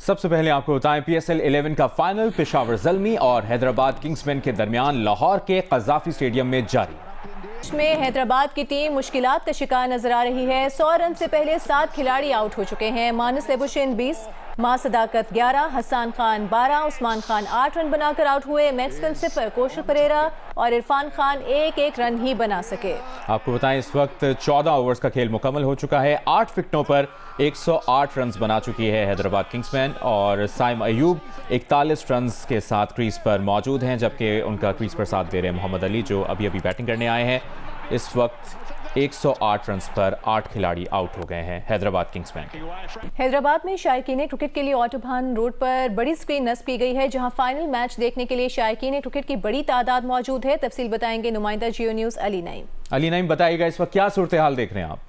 सबसे पहले आपको बताएं PSL 11 का फाइनल पेशावर ज़ल्मी और हैदराबाद किंग्समैन के दरमियान लाहौर के कज़ाफी स्टेडियम में जारी। में हैदराबाद की टीम मुश्किलात का शिकार नजर आ रही है। 100 रन से पहले 7 खिलाड़ी आउट हो चुके हैं। मानस लेबुशेन 20, मां सदाकत 11, हसन खान 12, उस्मान खान 8 रन बनाकर आउट हुए। मैक्सवेल 0, कौशल परेरा और इरफान खान एक रन ही बना सके। आपको बताएं इस वक्त 14 ओवर्स का खेल मुकम्मल हो चुका है। 8 विकेटों पर 108 रन बना चुकी है हैदराबाद किंग्समैन और साइम अयूब 41 रन के साथ क्रीज पर मौजूद हैं, जबकि उनका क्रीज पर साथ दे रहे हैं मोहम्मद अली जो अभी बैटिंग करने आए हैं। इस वक्त 108 रन पर 8 खिलाड़ी आउट हो गए हैं हैदराबाद किंग्समैन। हैदराबाद में शायकीन क्रिकेट के लिए ऑटोबान रोड पर बड़ी स्क्रीन नस्ब की गई है, जहां फाइनल मैच देखने के लिए शायकीन क्रिकेट की बड़ी तादाद मौजूद है। तफसील बताएंगे नुमाइंदा जियो न्यूज़ अली नईम। अली नईम बताइएगा इस वक्त क्या सूरत हाल देख रहे हैं आप?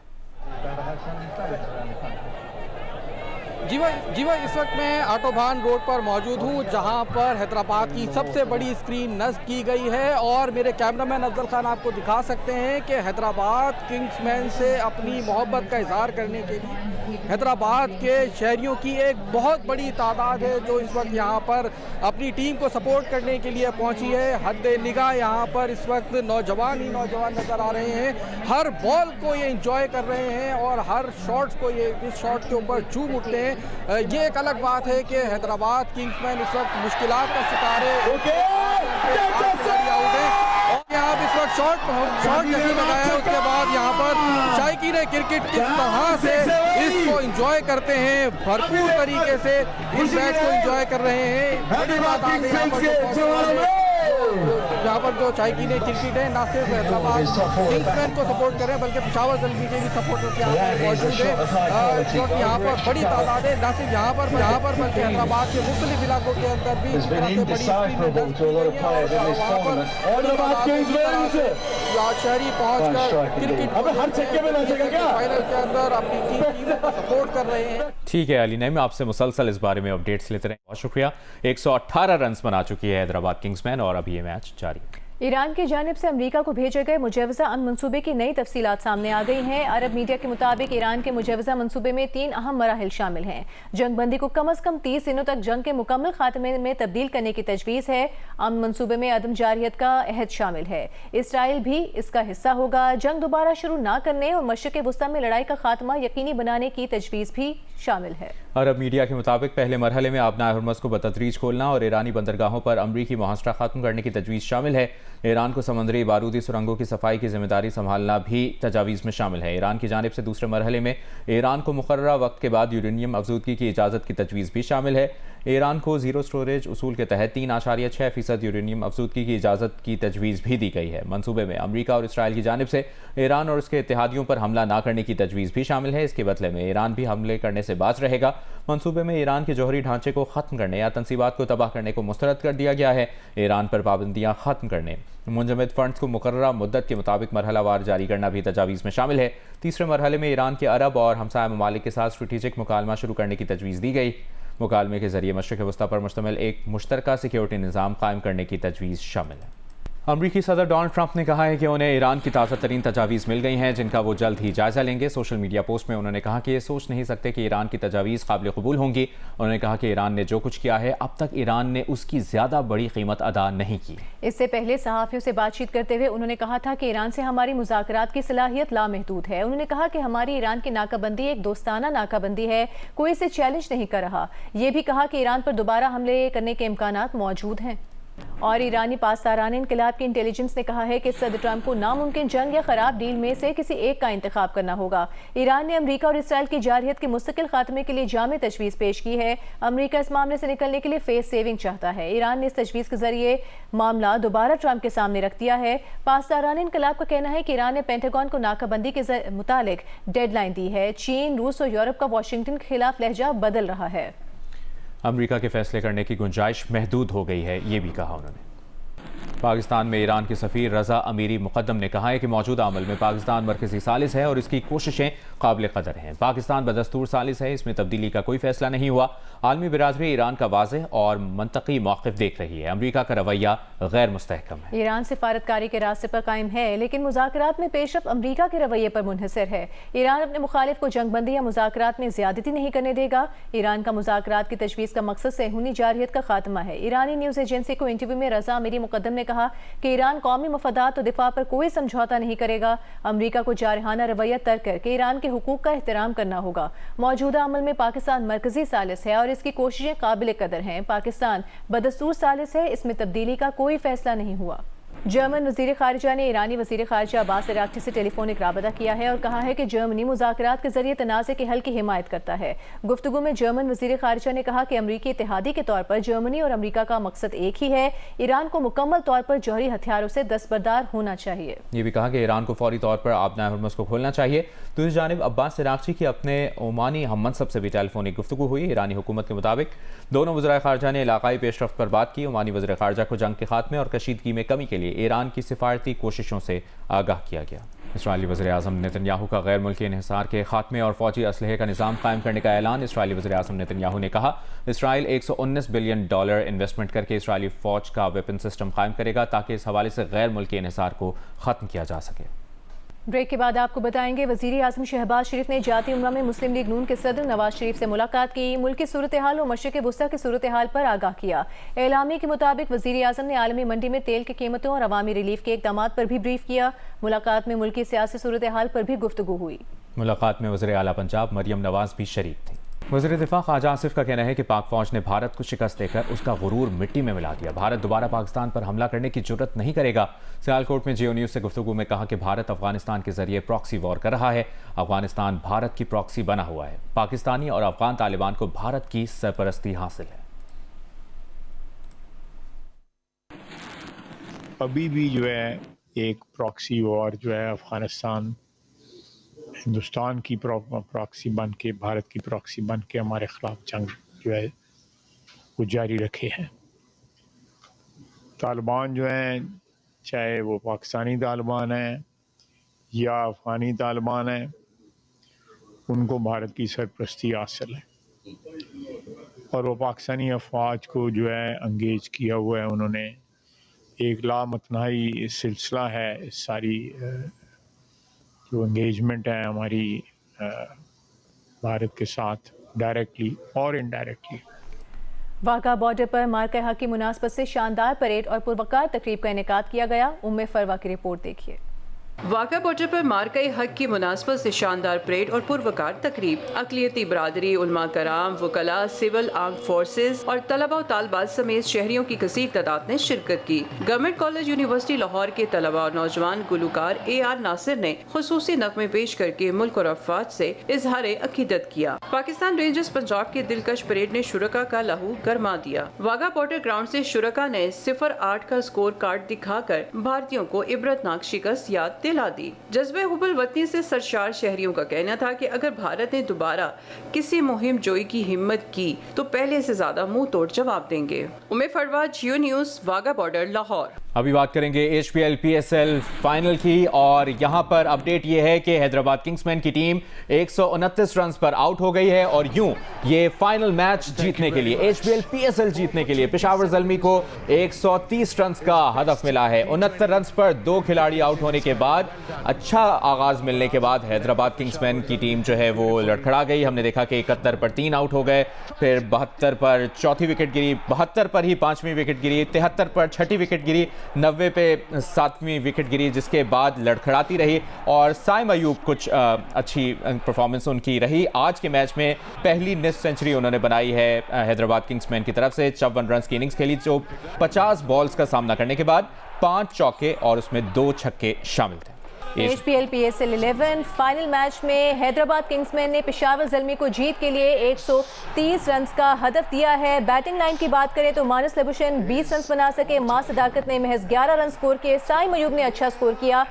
जी भाई इस वक्त मैं ऑटोबान रोड पर मौजूद हूँ, जहाँ पर हैदराबाद की सबसे बड़ी स्क्रीन नस्ब की गई है और मेरे कैमरामैन अफजल खान आपको दिखा सकते हैं कि हैदराबाद किंग्समैन से अपनी मोहब्बत का इजहार करने के लिए हैदराबाद के शहरियों की एक बहुत बड़ी तादाद है जो इस वक्त यहाँ पर अपनी टीम को सपोर्ट करने के लिए पहुँची है। हद निगाह यहाँ पर इस वक्त नौजवान ही नौजवान नज़र आ रहे हैं। हर बॉल को ये इंजॉय कर रहे हैं और हर शॉट्स को ये इस शॉट के ऊपर झूम उठते हैं। ये एक अलग बात है कि हैदराबाद किंग्समैन इस वक्त मुश्किलात का शिकार है। यहाँ इस वक्त शॉट जैसे लगाया है, उसके बाद यहाँ पर शायकीन क्रिकेट किस तरह से इसको एंजॉय करते हैं, भरपूर तरीके से इस मैच को एंजॉय कर रहे हैं। बड़ी तादाद में यहाँ पर जो शायकीन क्रिकेट है ना सिर्फ हैदराबाद किंग्समैन को सपोर्ट कर रहे हैं बल्कि पेशावर ज़ल्मी के भी सपोर्टर्स यहाँ पर मौजूद है। यहाँ पर बड़ी तादाद है, ना सिर्फ यहाँ पर बल्कि हैदराबाद के मुख्तलिफ इलाकों के अंदर भी शहरी पहुँचकर क्रिकेट फाइनल के अंदर अपनी टीम को सपोर्ट कर रहे हैं। ठीक है अली नईम, आपसे मुसलसल इस बारे में अपडेट्स लेते रहे, बहुत शुक्रिया। 118 रन बना चुकी है हैदराबाद किंग्समैन और अभी ये मैच जारी। ईरान की जानिब से अमरीका को भेजे गए मुजवजा अमन मंसूबे की नई तफसीलात सामने आ गई हैं। अरब मीडिया के मुताबिक ईरान के मुजवजा मंसूबे में 3 अहम मराहिल शामिल हैं। जंग बंदी को कम अज कम 30 दिनों तक जंग के मुकम्मल खात्मे में तब्दील करने की तजवीज़ है। अमन मंसूबे में अदम जारियत का अहद शामिल है। इसराइल भी इसका हिस्सा होगा। जंग दोबारा शुरू न करने और मशरिक़ वुस्ता में लड़ाई का खात्मा यकीनी बनाने की तजवीज़ भी शामिल है। अरब मीडिया के मुताबिक पहले मरहले में आबनाए हुर्मुज़ को बतदरीज खोलना और ईरानी बंदरगाहों पर अमरीकी मुहासरा खत्म करने की तजवीज़ शामिल है। ईरान को समुद्री बारूदी सुरंगों की सफाई की जिम्मेदारी संभालना भी तजावीज़ में शामिल है। ईरान की जानिब से दूसरे मरहले में ईरान को मुकर्ररा वक्त के बाद यूरेनियम अफजूदगी की इजाज़त की तजवीज़ भी शामिल है। ईरान को ज़ीरो स्टोरेज उसूल के तहत 3.6% यूरेनियम अफजूदगी की इजाज़त की तजवीज़ भी दी गई है। मनसूबे में अमरीका और इसराइल की जानिब से ईरान और उसके इत्तेहादियों पर हमला न करने की तजवीज़ भी शामिल है। इसके बदले में ईरान भी हमले करने से बाज रहेगा। मनसूबे में ईरान के जौहरी ढांचे को ख़त्म करने या तनसीबात को तबाह करने को मुस्तरद कर दिया गया है। ईरान पर पाबंदियाँ ख़त्म करने, मुंजमद फंड्स को मुकर्ररा मुद्दत के मुताबिक मरहलावार जारी करना भी तजावीज़ में शामिल है। तीसरे मरहले में ईरान के अरब और हमसाया ममालिक के साथ स्ट्रेटेजिक मुकालमा शुरू करने की तजवीज़ दी गई। मुकालमे के जरिए मशरिक़ वस्ता पर मुश्तमिल एक मुश्तरका सिक्योरिटी निज़ाम कायम करने की तजवीज़ शामिल है। अमरीकी सदर डोनाल्ड ट्रंप ने कहा है कि उन्हें ईरान की ताज़ा तरीन तजावीज़ मिल गई हैं, जिनका वो जल्द ही जायज़ा लेंगे। सोशल मीडिया पोस्ट में उन्होंने कहा कि ये सोच नहीं सकते कि ईरान की तजावीज़ काबिल कबूल होंगी। उन्होंने कहा कि ईरान ने जो कुछ किया है अब तक ईरान ने उसकी ज़्यादा बड़ी कीमत अदा नहीं की। इससे पहले सहाफ़ियों से बातचीत करते हुए उन्होंने कहा था कि ईरान से हमारी मुज़ाकरात की सलाहियत लामहदूद है। उन्होंने कहा कि हमारी ईरान की नाकाबंदी एक दोस्ताना नाकाबंदी है, कोई इसे चैलेंज नहीं कर रहा। ये भी कहा कि ईरान पर दोबारा हमले करने के इम्कानात मौजूद हैं। और ईरानी पासदारान इनकलाब की इंटेलिजेंस ने कहा है कि सदर ट्रंप को नामुमकिन जंग या खराब डील में से किसी एक का इंतखाब करना होगा। ईरान ने अमेरिका और इसराइल की जारहियत के मुस्तकिल खात्मे के लिए जामे तजवीज़ पेश की है। अमेरिका इस मामले से निकलने के लिए फेस सेविंग चाहता है। ईरान ने इस तजवीज़ के जरिए मामला दोबारा ट्रंप के सामने रख दिया है। पासदारान इनकलाब का कहना है कि ईरान ने पेंटागन को नाकाबंदी के मुतालिक डेडलाइन दी है। चीन, रूस और यूरोप का वाशिंगटन के खिलाफ लहजा बदल रहा है। अमेरिका के फैसले करने की गुंजाइश महदूद हो गई है, ये भी कहा उन्होंने। पाकिस्तान में ईरान के सफ़ीर रज़ा अमीरी मुक़द्दम ने कहा है कि मौजूदा अमल में पाकिस्तान मरकज़ी सालिस है और इसकी कोशिशें काबिल कदर हैं। पाकिस्तान बदस्तूर सालिस है, इसमें तब्दीली का कोई फैसला नहीं हुआ। आलमी बिरादरी ईरान का वाज़ेह और मंतकी मौक़िफ़ देख रही है। अमरीका का रवैया गैर मुस्तहकम है। ईरान सिफारतकारी के रास्ते पर कायम है, लेकिन मुज़ाकरात में पेशरफ़्त अमरीका के रवैये पर मुनहसर है। ईरान अपने मुखालिफ को जंगबंदी या मुज़ाकरात में ज़्यादती नहीं करने देगा। ईरान का मुज़ाकरात की तजवीज़ का मकसद सेहूनी जारहियत का खात्मा है। ईरानी न्यूज़ एजेंसी को इंटरव्यू में रज़ा अमीरी मुक़द्दम ने कहा कि ईरान कौमी मफादात और दिफा पर कोई समझौता नहीं करेगा। अमरीका को जारहाना रवैया तर्क करके ईरान के हुकूक का एहतराम करना होगा। मौजूदा अमल में पाकिस्तान मरकजी सालिस है और इसकी कोशिशें काबिल कदर हैं। पाकिस्तान बदस्तूर सालिस है, इसमें तब्दीली का कोई फैसला नहीं हुआ। जर्मन वज़ीर ख़ारिजा ने ईरानी वज़ीर ख़ारिजा अब्बास अराग़ची से टेलीफोनिक राबता किया है और कहा है कि जर्मनी मुज़ाकरात के ज़रिए तनाज़े के हल की हिमायत करता है। गुफ्तगू में जर्मन वज़ीर ख़ारिजा ने कहा कि अमरीकी इत्तेहादी के तौर पर जर्मनी और अमरीका का मकसद एक ही है। ईरान को मुकम्मल तौर पर जौहरी हथियारों से दस्तबरदार होना चाहिए। ये भी कहा कि ईरान को फौरी तौर पर आबनाए हर्मुज़ को खोलना चाहिए। दूसरी जानिब अब्बास अराग़ची की अपने ओमानी हममनसब से भी टेलीफोनिक गुफ्तगू हुई। ईरानी हुकूमत के मुताबिक दोनों वज़ीर ख़ारिजा ने इलाक़ाई पेशरफ़्त पर बात की। ओमानी वज़ीर ख़ारिजा को जंग के खात्मे और कशीदगी में कमी के लिए ईरान की सिफारती कोशिशों से आगाह किया गया। इस्राईली वज़ीर आज़म नेतन्याहू का गैर मुल्की इन्हिसार के खात्मे और फौजी असलहे का निज़ाम कायम करने का ऐलान। इस्राईली वज़ीर आज़म नेतन्याहू ने कहा इसराइल $119 बिलियन इन्वेस्टमेंट करके इस्राईली फ़ौज का वेपन सिस्टम कायम करेगा ताकि इस हवाले से गैर मुल्की इन्हिसार को ख़त्म किया जा सके। ब्रेक के बाद आपको बताएंगे वज़ीर आज़म शहबाज शरीफ ने जाती उम्रा में मुस्लिम लीग नून के सदर नवाज शरीफ से मुलाकात की। मुल्की सूरत हाल और मशरिक़ वुस्ता की सूरत हाल पर आगाह किया। एलामी के मुताबिक वज़ीर आज़म ने आलमी मंडी में तेल की कीमतों और अवामी रिलीफ के इक़दामात पर भी ब्रीफ किया। मुलाकात में मुल्की सियासी सूरत हाल पर भी गुफ्तगू हुई। मुलाकात में वज़ीर आला पंजाब मरियम नवाज भी शरीक थी। वज़ीर दिफा ख्वाजा आसिफ का कहना है कि पाक फ़ौज ने भारत को शिकस्त देकर उसका गुरूर मिट्टी में मिला दिया। भारत दोबारा पाकिस्तान पर हमला करने की जुर्रत नहीं करेगा। सियालकोट में जियो न्यूज़ से गुफ्तगू में कहा कि भारत अफगानिस्तान के जरिए प्रॉक्सी वॉर कर रहा है। अफगानिस्तान भारत की प्रॉक्सी बना हुआ है। पाकिस्तानी और अफगान तालिबान को भारत की सरपरस्ती हासिल है। अभी भी जो है एक प्रॉक्सी वॉर जो है अफगानिस्तान हिंदुस्तान की प्रॉक्सी बन के, भारत की प्रॉक्सी बन के हमारे ख़िलाफ़ जंग जो है वो जारी रखे हैं। तालिबान जो हैं, चाहे वो पाकिस्तानी तालिबान हैं या अफ़गानी तालिबान हैं, उनको भारत की सरपरस्ती हासिल है और वो पाकिस्तानी अफवाज को जो है अंगेज किया हुआ है। उन्होंने एक लामतनाही सिलसिला है, इस सारी जो एंगेजमेंट है हमारी भारत के साथ डायरेक्टली और इनडायरेक्टली। वाघा बॉर्डर पर मार्के हक की मुनासबत से शानदार परेड और पुरवकार तकरीब का इनेकाद किया गया। उम्मे फरवा की रिपोर्ट देखिए। वाघा बॉर्डर पर मार्के हक की मुनासबत से शानदार परेड और पुरवकार तकरीब। अक़लियती बरादरी, उलमा कराम, वकला, सिविल आर्म फोर्सेज और तलबा और तालबात समेत शहरियों की कसीर तादाद ने शिरकत की। गवर्नमेंट कॉलेज यूनिवर्सिटी लाहौर के तलबा और नौजवान गुलकार AR नासिर ने खुसूसी नग़मे पेश करके मुल्क और अफवाज से इजहार अकीदत किया। पाकिस्तान रेंजर्स पंजाब के दिलकश परेड ने शुरका का लहू गरमा दिया। वाघा बॉर्डर ग्राउंड से शुरका ने 0-8 का स्कोर कार्ड दिखाकर भारतीयों को इबरतनाक शिकस्त याद दिला दी। जज्बे हुबुल वतनी से सरशार शहरियों का कहना था कि अगर भारत ने दोबारा किसी मुहिम जोई की हिम्मत की तो पहले से ज्यादा मुंह तोड़ जवाब देंगे। उम्मे फरवा, जियो न्यूज़, वाघा बॉर्डर, लाहौर। अभी बात करेंगे HPL PSL फाइनल की और यहां पर अपडेट ये है कि हैदराबाद किंग्समैन की टीम 129 रन पर आउट हो गई है और यूं ये फाइनल मैच जीतने के लिए, HPL PSL जीतने के लिए पेशावर ज़ल्मी को 130 रन का हदफ मिला है। 69 रन पर 2 खिलाड़ी आउट होने के बाद अच्छा आगाज मिलने के बाद हैदराबाद किंग्समैन की टीम जो है वो लड़खड़ा गई। हमने देखा कि 71 पर 3 आउट हो गए, फिर 72 पर चौथी विकेट गिरी, 72 पर ही 5वीं विकेट गिरी, 73 पर 6ठी विकेट गिरी, 90 पे 7वीं विकेट गिरी, जिसके बाद लड़खड़ाती रही और साइम अयूब कुछ अच्छी परफॉर्मेंस उनकी रही। आज के मैच में पहली निस्फ सेंचुरी उन्होंने बनाई है हैदराबाद किंग्समैन की तरफ से। 54 रन की इनिंग्स खेली जो 50 बॉल्स का सामना करने के बाद 5 चौके और उसमें 2 छक्के शामिल थे। HPL PSL 11 फाइनल मैच में हैदराबाद किंग्समैन ने पेशावर ज़ल्मी को जीत के लिए 130 रन का हदफ दिया है। बैटिंग लाइन की बात करें तो मानस लबुशन 20 रन बना सके, मां सदाकत ने महज 11 रन स्कोर किए, साइम अयूब ने अच्छा स्कोर किया,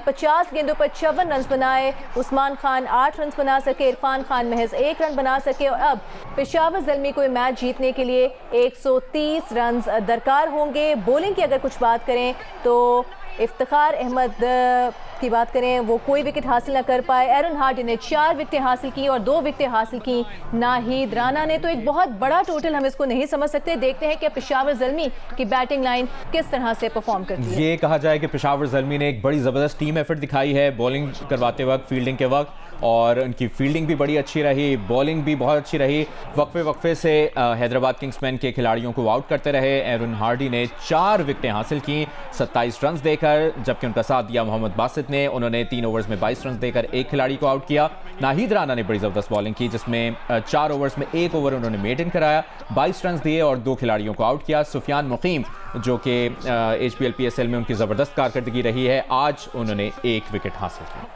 50 गेंदों पर 54 रन बनाए, उस्मान खान 8 रन बना सके, इरफान खान महज 1 रन बना सके और अब पेशावर ज़ल्मी को मैच जीतने के लिए 130 रन दरकार होंगे। बॉलिंग की अगर कुछ बात करें तो इफ्तिखार अहमद की बात करें, वो कोई विकेट हासिल ना कर पाए। एरन हार्डी ने 4 विकेटें हासिल की और 2 विकेटें हासिल की नाहिद राना ने। तो एक बहुत बड़ा टोटल हम इसको नहीं समझ सकते। देखते हैं कि पेशावर ज़ल्मी की बैटिंग लाइन किस तरह से परफॉर्म करती है। ये कहा जाए कि पेशावर ज़ल्मी ने एक बड़ी ज़बरदस्त टीम एफर्ट दिखाई है बॉलिंग करवाते वक्त, फील्डिंग के वक्त, और उनकी फील्डिंग भी बड़ी अच्छी रही, बॉलिंग भी बहुत अच्छी रही। वक्फे से हैदराबाद किंग्समैन के खिलाड़ियों को आउट करते रहे। एरन हार्डी ने 4 विकेटें हासिल की 27 रन देकर, जबकि उनका साथ दिया मोहम्मद बासित ने, उन्होंने 3 ओवर्स में 22 रन देकर एक खिलाड़ी को आउट किया। नाहिद राना ने बड़ी ज़बरदस्त बॉलिंग की जिसमें 4 ओवर्स में 1 ओवर उन्होंने मेडन कराया, 22 रन दिए और 2 खिलाड़ियों को आउट किया। सुफियान मुकीम जो कि HPL PSL में उनकी ज़बरदस्त कारकर्दगी रही है, आज उन्होंने 1 विकेट हासिल की।